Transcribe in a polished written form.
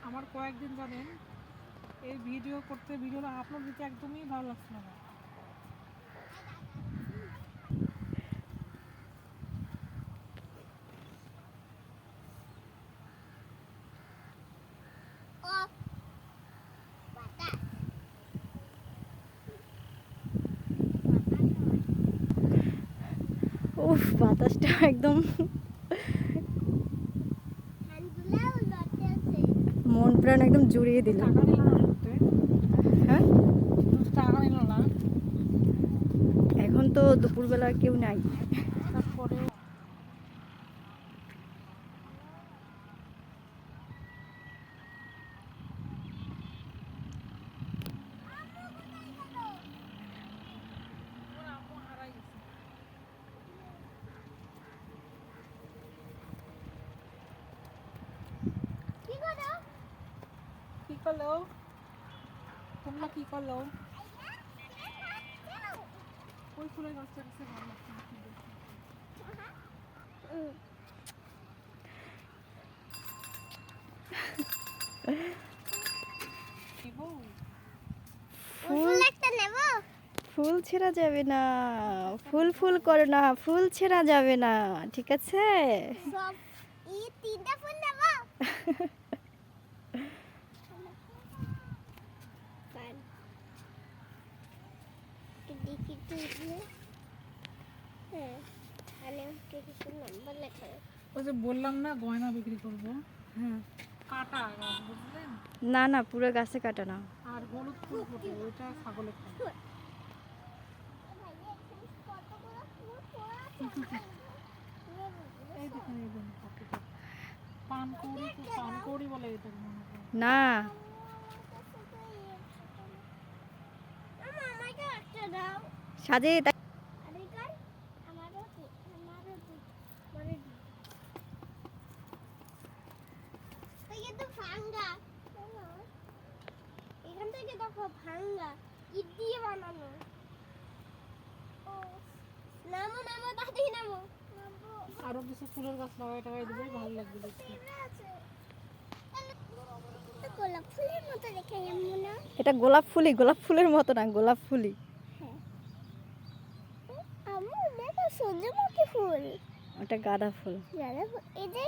আমার কয়েকদিন জানেন এই ভিডিও করতে, ভিডিওটা আপলোড দিতে একদমই ভালো লাগছিল না। উফ, বাতাসটা একদম মন প্রাণ একদম জুড়িয়ে দিল। টাকা নিল না ঢুকতে, হ্যাঁ, টাকা নিল না। এখন তো দুপুরবেলা কেউ নাই। তারপরেও কি করলো তোমরা, কি করলো? ওই ফুলের গাছটা কাছে ভালো লাগছে না, কি বলছো? নেবো? ফুল ছেঁড়া যাবে না, ফুল ফুল করো না, ফুল ছেঁড়া যাবে না, ঠিক আছে? ওই যে বললাম না গয়না বিক্রি করবো, হ্যাঁ, কাটা গাছ বুঝলেন, না না, পুরো গাছে কাটা না। আর হলুদ ফুল ফোটে, ওইটা ছাগলে খায়। এই দেখুন, এই দেখুন পাখিটা। পানকৌড়ি, পানকৌড়ি বলে এটা মনে হয়। না, সাজে এখান থেকে দেখো ভাঙ্গা ইট দিয়ে বানানো। নামো নামো দাদি নামো। আরো কিছু ফুলের গাছ লাগাই টাগাই দিলেই ভালো লাগবে দেখতে। গোলাপ ফুলের মতো দেখে এমন না? এটা গোলাপ ফুলই, গোলাপ ফুলের মতো না, গোলাপ ফুলই। আম্মু দেখো সূর্যমুখী ফুল। ওটা গাঁদা ফুল। গাঁদা ফুল, এই যে